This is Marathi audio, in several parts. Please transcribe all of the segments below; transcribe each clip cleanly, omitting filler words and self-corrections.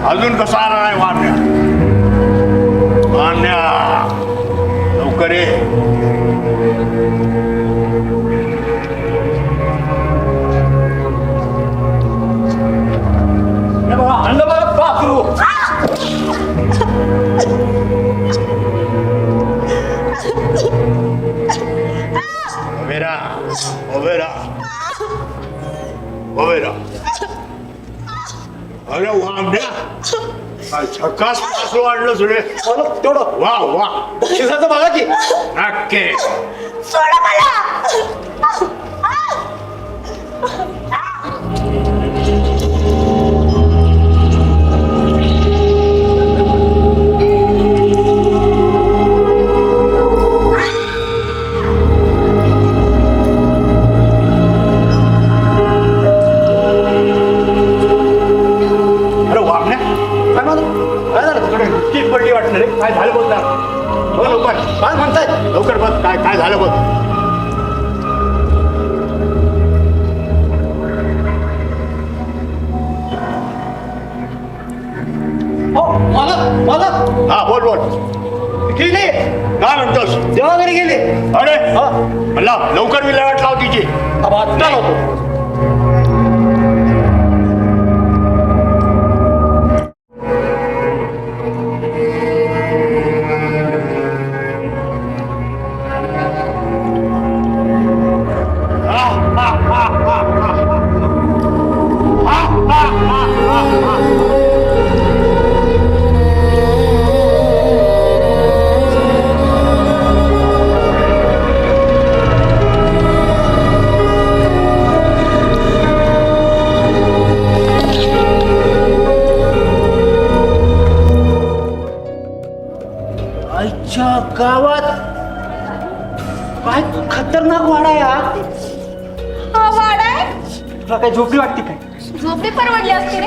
अजून कसा आला नाही वाढण्या वाढण्या लवकर ये. आणलं बघा पाखरू. ओबेरा ओबेरा ओबेरा. अरे वाढण्या काय झकास पासू वाढलं तुले. तेवढं वा वा बक्षिसाचं बघा की. नक्की. सोडा मला. काय झालं बोलता हो लवकर. काय म्हणताय? लवकर बघ काय काय झालं बघ. हो मालक मालक. हा बोल बोल. गेले. काय म्हणतोस. देवाघरी गेले. अरे म्हणला लवकर विल्हेवाट लाव तिची. आत्ता लावतो. गावात काय खतरनाक वाडा आहे हा वाडा आहे. तुला काय झोपडी वाटते काय? झोपडी परवडली असते रे.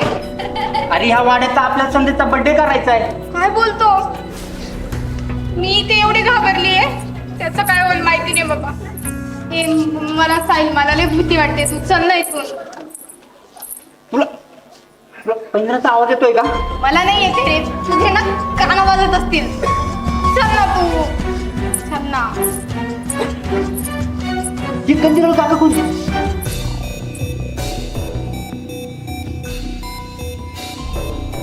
अरे ह्या वाड्याचा आपल्या संदेचा बर्थडे करायचा आहे. काय बोलतो. मी ते एवढी घाबरली आहे. त्याचं काय होईल माहिती नाही बाबा. हे मला साहिल मला लय भीती वाटते. तू चल ना इथून. तुला पंधराचा आवाज येतोय का? मला नाही येते रे. तुझे ना कान वाजत असतील. चल ना तू. चल ना. ही कंदिराला जागा कोणती?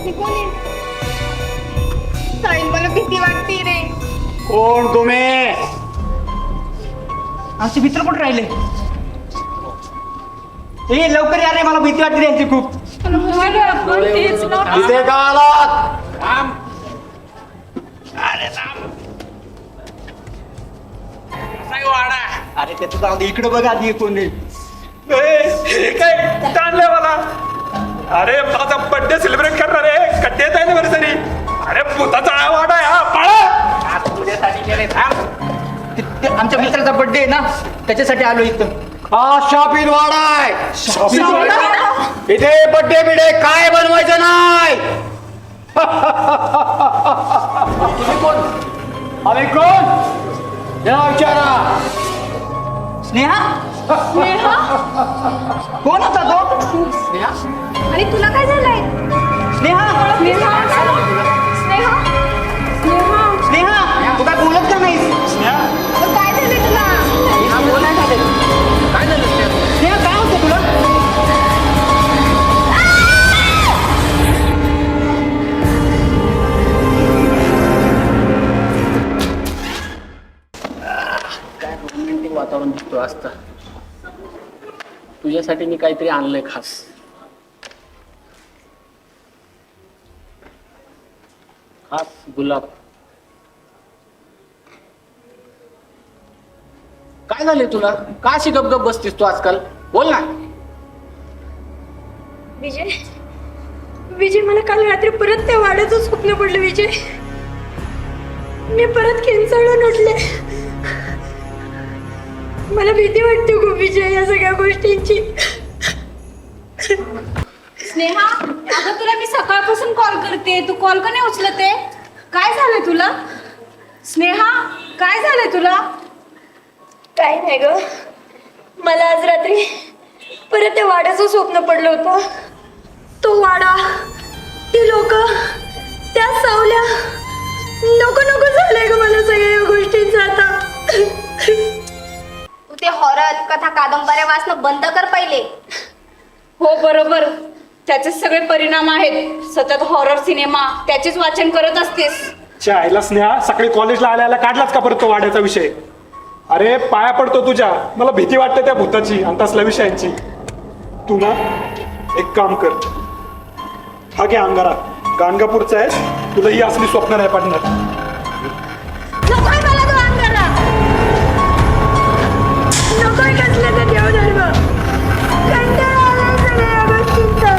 हे कोण आहे? साहिल मला भीती वाटते रे. कोण तुम्ही. आमचे मित्र कुठे राहिले? ए लवकर या रे. मला भीती वाटते यांची खूप. इथे का आलात. अरे राम. वाडा. अरे त्याचं जाऊ दे. इकडे बघा आधी कोण आहे. काय कुठं आणलंय मला. अरे माझा बर्थडे सेलिब्रेट करणार आहे. कड्डेत आहे अॅनिव्हर्सरी. अरे भूताचा वाडा आहे हा. पाळा. आमच्या मित्राचा बर्थडे आहे ना त्याच्यासाठी आलो इथं. हा शॉपिंग वाडा आहे. इथे बड्डे बिडे काय बनवायचं नाही. तुम्ही कोण. आम्ही कोण या विचारा. स्नेहा स्नेहा. कोण होता तो? स्नेहा. आणि तुला काय झालंय. स्नेहा स्नेहा. स्नेहा. स्नेहा. स्नेहा तू काय बोलत का नाहीस? अगं, काय झालंय तुला. बोलाय झाले. काय झालं स्नेहा? काय होतं तुला? काय रोमॅन्टिक वातावरण दिसतो असता. तुझ्यासाठी मी काहीतरी आणलंय खास. खास गुलाब. काय झाले तुला? का अशी गपगप बसतीस तू आजकाल? बोल ना. विजय विजय मला काल रात्री परत त्या वाड्याचं स्वप्न पडलं. विजय मी परत किंचाळून उठले. मला भीती वाटते खूप विजय या सगळ्या गोष्टींची. स्नेहा, अगं तुला मी सकाळपासून कॉल करते, तू कॉल का नाही उचलत आहे? काय झालंय तुला? स्नेहा, काय झालंय तुला? काय नाही ग, मला आज रात्री परत त्या वाड्याचं स्वप्न पडलं होतं. तो वाडा, ती लोक, त्या सावल्या, नको नको झालंय ग मला सगळ्या गोष्टींचं आता. तू ते हॉरर कथा कादंबऱ्या वाचणं बंद कर पहिले. हो बरोबर, त्याचे सगळे परिणाम आहेत. सतत हॉरर सिनेमा त्याचेच वाचन करत असतेस. च्या आईला स्नेहा, सकाळी कॉलेजला आल्याला काढलाच का परत तो वाड्याचा विषय? अरे पाया पडतो तुझ्या, मला भीती वाटते त्या भूताची आणि तसल्या विषयांची. तू ना एक काम कर, हा घे अंगारा, गाणगापूरचा आहे, तुला ही असली स्वप्न नाही पडणार. नकोय मला तो अंगारा, नकोय कसलं ते देवधर्म. कंटाळा आलाय सगळ्या या गोष्टींचा.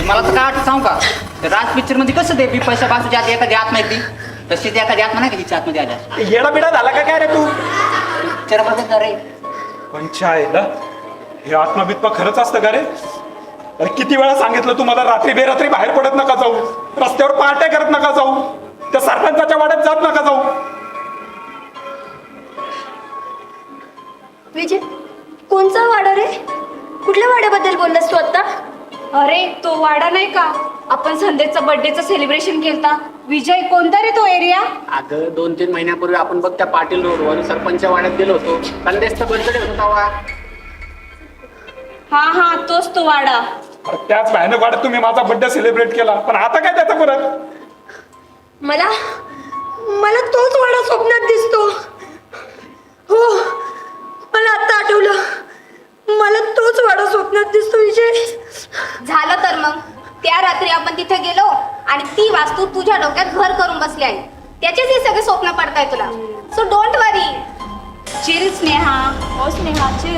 मला तर काय वाटतं सांगू का? ते राज पिक्चर मध्ये कसं ते पैसा बाजूच्या आत एखादी आत्मा येते, तशी ती एखादी आत्मा नाही का तिच्या आतमध्ये आल्या. येडा बिडा झाला का काय रे तू? पिक्चर मध्ये रे. पण च्या आईला, हे आत्मा बित्मा खरंच असतं का रे? अरे किती वेळा सांगितलं तुम्हाला, रात्री बेरात्री बाहेर पडत नका जाऊ, रस्त्यावर पार्ट्या करत नका जाऊ, त्या सरपंचाच्या वाड्यात जात नका जाऊ. विजय, कोणचा वाडा रे? कुठल्या वाड्याबद्दल बोललास तू आता? अरे तो वाडा नाही का, आपण संदेशचा बर्थडेचं सेलिब्रेशन केलता. विजय, कोणता रे तो एरिया? अगं 2-3 महिन्यापूर्वी आपण बघ त्या पाटील रोडवर सरपंच वाड्यात गेलो होतो. संदेशचा बर्थडे होता तेव्हा. हा हा, तोच तो वाडा. अरे त्याच भयानक वाड्यात तुम्ही माझा बर्थडे सेलिब्रेट केला, पण आता काय त्याचं परत? मला मला तोच वाडा स्वप्नात दिसतो. हो, मला आता आठवलं, मला तोच वाडा स्वप्नात दिसतो. विजय, झालं तर मग त्या रात्री आपण तिथे गेलो आणि ती वास्तू तुझ्या डोक्यात घर करून बसली आहे. त्याचेच हे सगळे स्वप्न पडताय तुला. So don't worry. Chill Sneha. हो स्नेहा, चिल.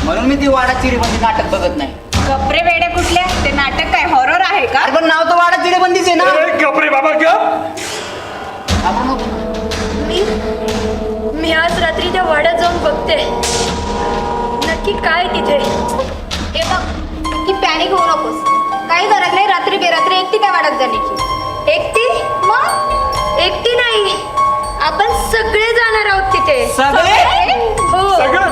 म्हणून मी ती वाडा चिरीबंदी नाटक बघत नाही. कपडे वेडे कुठले? ते नाटक काय हॉरर आहे का? अरे पण नाव तर वाडा चिरीबंदीच आहे ना. अरे गप्रे बाबा गप. आपण नको. मी आज रात्री त्या वाड्यात जाऊन बघते नक्की काय तिथे. हे बघ, की पॅनिक होऊ नकोस. काही गरज नाही रात्री बेरात्री एकटी काय वाढत जाण्याची. एकटी? मग एकटी नाही, आपण सगळे जाणार आहोत तिथे. सगळे? हो. सगळं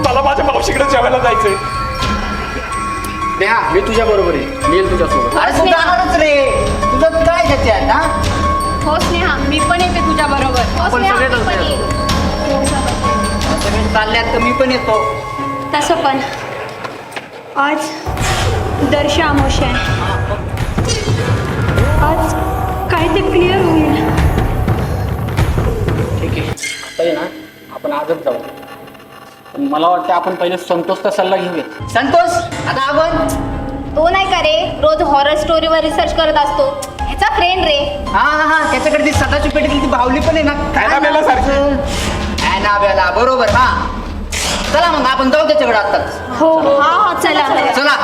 मला माझ्या मावशीकडे जेवायला जायचंय. नेहा, मी तुझ्या बरोबर आहे. मी येईल तुझ्यासोबत. अरे तू जाणारच रे, तुझं काय त्याच्यात हा? हो स्नेहा, मी पण येते तुझ्या बरोबर. आपण सगळे जाऊ त्यात. सगळे चालल्यात तर मी पण येतो. तसं पण आज दर्शा अमावस्या आहे. आज काय ते क्लिअर होईल. ठीक आहे, आता आहे ना, आपण आजच जाऊ. पण मला वाटतं आपण पहिले संतोषचा सल्ला घेऊया. संतोष, आता आपण तो नाही का रे, रोज हॉरर स्टोरीवर रिसर्च करत असतो. ह्याचा फ्रेंड रे. हा हा हा, त्याच्याकडे ती सदाची पेटी ती बाहुली पण आहे ना. ॲनाबेला सारखी. ॲनाबेला, बरोबर. हा चला मग आपण जाऊ त्याच्याकडे आताच. हो, हा चला. चला.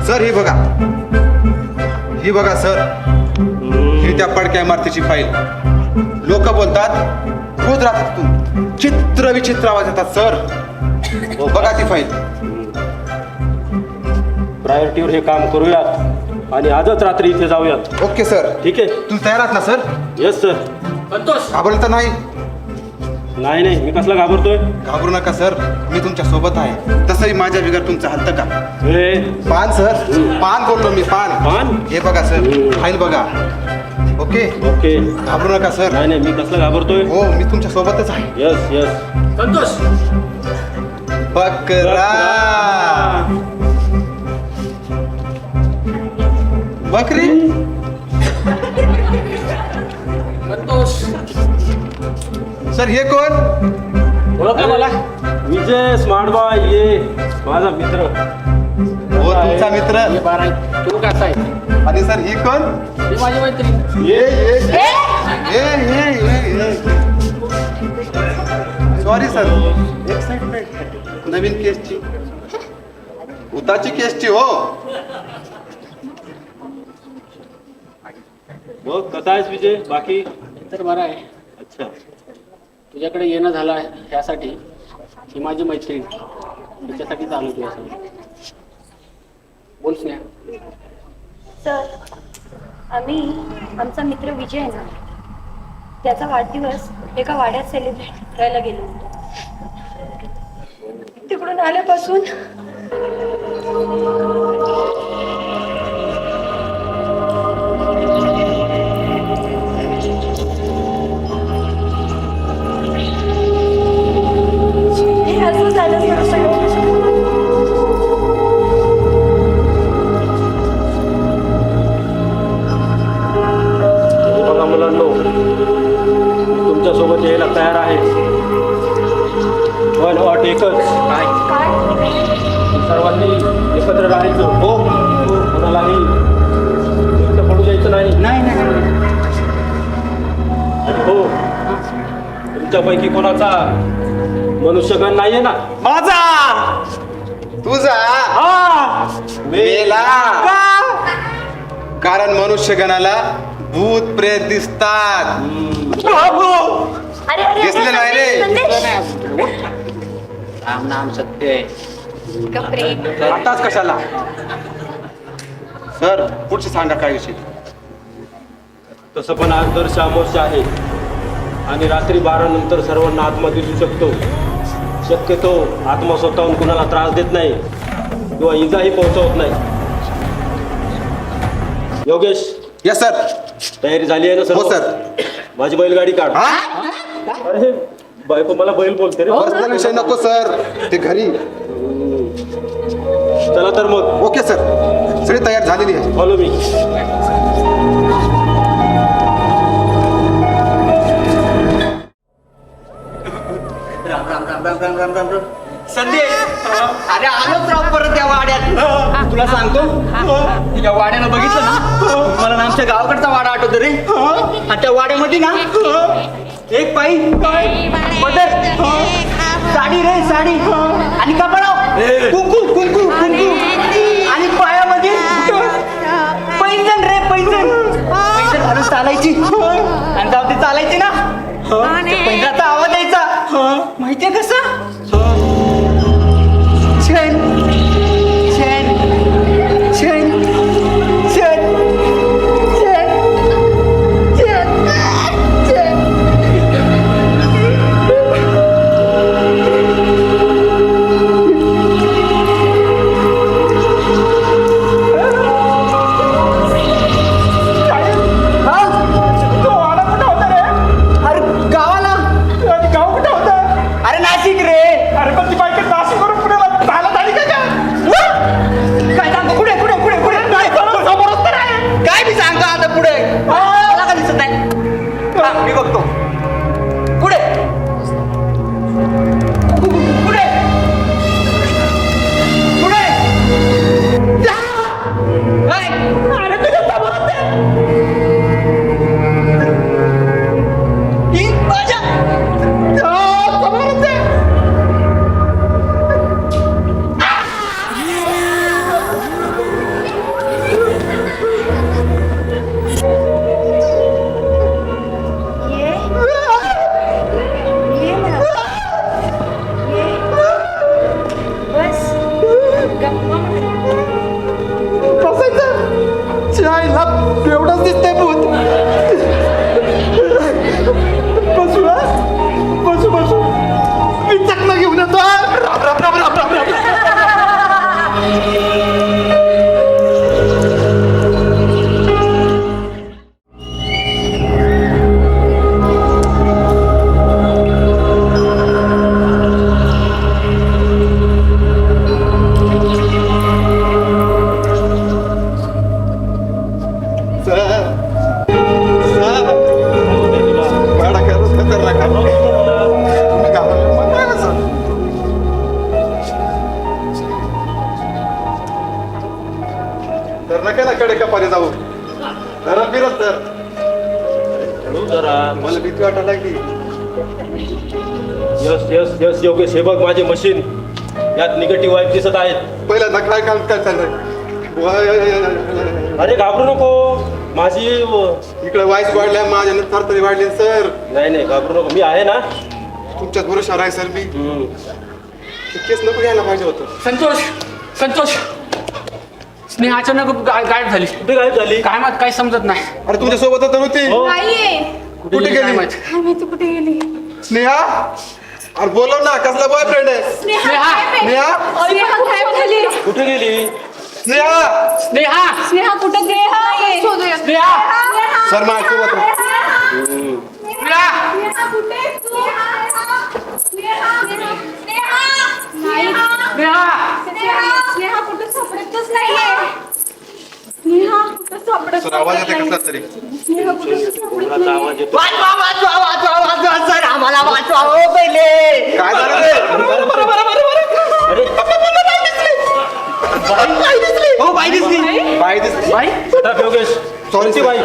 सर ही बघा सर, ही त्या पडक्या इमारतीची फाईल. लोक बोलतात रोज रात्रीतून चित्र विचित्र आवाज येतात सर. हो बघा ती फाईल. प्रायोरिटीवर हे काम करूयात आणि आजच रात्री इथे जाऊयात. Okay sir. ठीक आहे? तुम्ही तयार आहात ना सर? Yes sir. संतोष, घाबरलं तर नाही? नाही, मी कसला घाबरतोय? घाबरू नका सर, मी तुमच्या सोबत आहे. तसंही माझ्या बिगर तुमचं हलतं का? पान सर, पान बोललो मी, पान. पान? हे बघा सर, फाईल बघा. Okay okay. घाबरू नका सर. नाही, मी कसला घाबरतोय? हो, मी तुमच्या सोबतच आहे. यस. संतोष. बकरा. बकरी संतोष सर हे कोण ओळखलं मला? विजय स्मार्ट बॉय ये माझा मित्र. हो तुमचा मित्र. ये बारा तू कसा आहे? आणि सर ही कोण ही माझी मैत्रीण. सॉरी सर एक्साइटमेंट नवीन केसची उताची केसची हो. मग कसा आहेस विजय? बाकी तर बरं आहे. अच्छा. तुझ्याकडे येणं झालं आहे ह्यासाठी. ही माझी मैत्रीण तिच्यासाठीच आलो तुझ्यासाठी. बोल स्नेहा. सर आम्ही आमचा मित्र विजय आहे ना त्याचा वाढदिवस एका वाड्यात सेलिब्रेट करायला गेलो होतो. तिकडून आल्यापासून हे असं झालं सर. बघा मुलांनो, तुमच्या सोबत यायला तयार आहे, पण अट एकच, सर्वांनी एकत्र राहायचं. हो, कोणालाही एकटं पडू द्यायचं नाही. आणि हो, तुमच्यापैकी कोणाचा मनुष्यगण नाहीये ना? माझा तुझा मेला. कारण मनुष्यगणाला भूत प्रेत दिसतात. दिसले नाही रे. राम नाम सत्य आहे. आताच कशाला? सर पुढचे सांगा काय विषय. तसं पण आज दर अमावस्या आहे आणि रात्री 12 नंतर सर्वांना आत्मा दिसू शकतो. शक्यतो आत्मा स्वतःहून कुणाला त्रास देत नाही किंवा इजाही पोहोचवत नाही. Yogesh, yes sir. तयारी झाली आहे ना हो सर? सर. माझी बैलगाडी काढ. अरे बायको मला बैल बोलते रे. पर्सनल विषय नको सर, ते घरी. चला तर मग. ओके सर, सगळी तयार झालेली आहे. Follow me. राम राम राम राम राम राम राम राम. संदेश, अरे आलोच राव परत या वाड्यात. तुला सांगतो, या वाड्यानं बघितलं ना, मला ना आमच्या गावाकडचा वाडा आठवतो रे. आणि त्या वाड्यामध्ये ना एक बाई पदर, साडी रे साडी, आणि कपडा कुंकू कुंकू कुंकू, आणि पायामध्ये पैंजण रे पैंजण. पैंजण घालून चालायची आणि जाऊ ती चालायची ना, पैंजणाचा आवाज यायचा. माहितीये कसं? छेन छेन छेन छेन छेन छेन छेन. अरे गावाला. गाव कुठं होतं? अरे नाशिक रे. अरे पण ती बायका नाशिक करून पुढे चालत आली का? काय सांगतो? पुढे पुढे पुढे पुढे. समोरच तर आहे. काय मी सांगतो आता पुढे? मला का दिसत नाही? थांब, मी बघतो. पुढे पुढे पुढे. जा. काय? अरे तुझ्या समोरच आहे. ही माझ्या समोरच आहे. ये ना. ये. बस गप्पा एवढंच दिसतंय भूत. बसू ना, बसू बसू. मी चकना घेऊन येतो. राम राम राम राम राम राम. नका ना कडे कपारी जाऊ जरा फिरत तर हळू जरा. मला भीती वाटायला लागली. यस यस यस योगेश, हे बघ माझे मशीन, यात निगेटिव्ह वाईब दिसत आहेत. पहिल्यांदा काय काम काय चाललंय अरे घाबरू नको, माझी इकडे वाईस वाढल्या माझ्या थरथरी वाढली सर. नाही नाही घाबरू नको, मी आहे ना. तुमच्याच भरोशावर आहे सर मी. हम्म. केस नको घ्यायला पाहिजे होतं. संतोष संतोष स्नेहा अचानक गायब झाली. कुठे गायब झाली? काय माहित, काही समजत नाही. अरे तुमच्या सोबतच तर होती. हो. नाहीये. कुठे काय गेली? माहित. काय माहिती कुठे गेली. स्नेहा अरे बोलव ना, कसला बॉयफ्रेंड आहे? स्नेहा स्नेहा. गायब आहे. स्नेहा स्नेहा गायब झाली. कुठे गेली? स्नेहा स्नेहा स्नेहा कुठे गेली. शोधूया. स्नेहा सर माझ्यासोबत राहा. स्नेहा स्नेहा कुठे? स्नेहा नाही. स्नेहा स्नेहा कुठे सापडतच नाहीये. स्नेहा कुठे सापडत सर आवाज येते कसला तरी. स्नेहा कुठे सापडत कोणाचा आवाज येतो? वाचवा वाचवा वाचवा वाचवा सर, आम्हाला वाचवा हो पहिले. काय झालं रे? हो बाई दिसली. बाई दिसली. बाई स्टॉप योगेश. Sorry, बाई.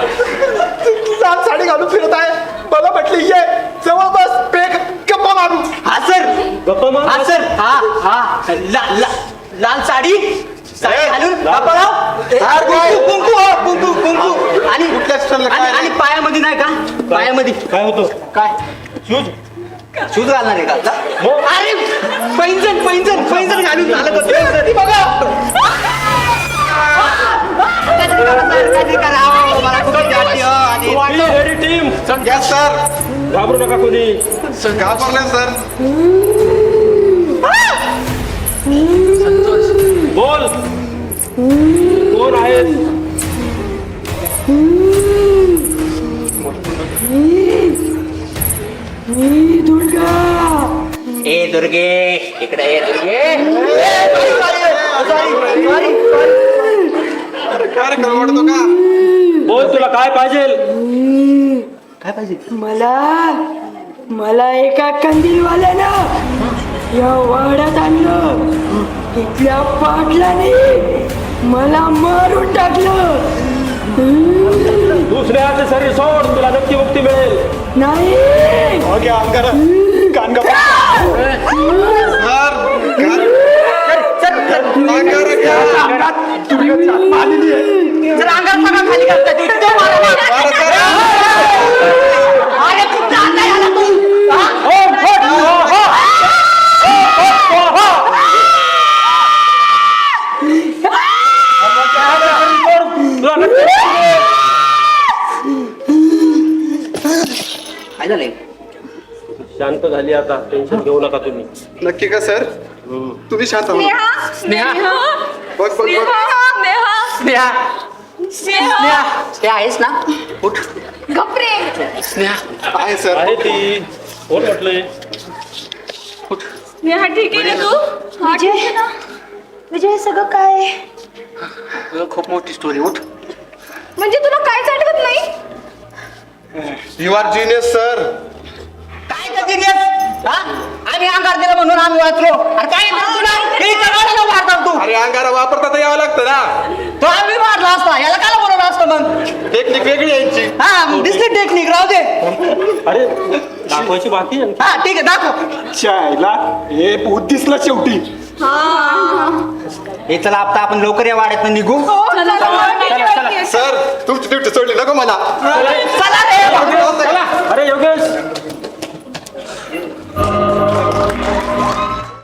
लाल साडी घालून फिरत आहे. मला म्हटली ये जवळ बस पेक गप्पा मारू. हा सर, गप्पा मार. हा सर, हा हा लाल साडी घालून कुंकू कुंकू कुंकू आणि कुठल्या स्टॉलला काय आणि पायामध्ये नाही का, पायामध्ये काय होतं? काय शूज. शूज घालणार आहे का? हो. अरे पैंजण पैंजण पैंजण घालून झालं का? मला कुठं जाती, आणि रेडी टीम. Yes, sir. घाबरू नका कोणी. घाबरले सर. बोल, कोण आहेत? ए दुर्गे इकडे ये दुर्गे. अरे काय रे, वाटतो का? बोल, तुला काय पाहिजे? मला एका कंदीलवाल्यानं या वाड्यात आणलं. इथल्या पाटलाने मला मारून टाकलं. दुसऱ्याचे शरीर सोड, तुला नक्की मुक्ती मिळेल. नाही ओके अंगारा गाणगा आलेली आहे. जर अंगात सगळं खाली करता तू इतकं अरे तू जाता याला तू. तुला नक्की काय झालंय? शांत झाली आता, टेन्शन घेऊ नका तुम्ही. नक्की का सर? तुम्ही शांत व्हा. स्नेहा बघ बघ बघ. स्नेहा स्नेहा हे आहेस ना? उठ. घपरे. स्नेहा आहे सर. आहे ती. कोण म्हटलंय? स्नेहा ठीक आहे ना तू? विजय हे सगळं काय? खूप मोठी स्टोरी. उठ. म्हणजे तुला काहीच आठवत नाही. You are genius sir. काय का genius? हा? आम्ही अंगार दिलं म्हणून आम्ही वाचलो. अरे काय तुला हे करायला मारतात तू? अरे अंगारा वापरता तर यावं लागतं ना. तो आम्ही मारला असता, याला काय बोलवलं असतं मग? टेक्निक वेगळी यांची. हा दिसली टेक्निक, राहू दे. अरे दाखवायची बाकी आहे. हा ठीक आहे दाखव. चायला हे भूत दिसलं शेवटी. हे चला आता आपण लवकर या वाड्यात निघू. सर तुमची ड्युटी सोडली नको मला. चला रे. अरे योगेश,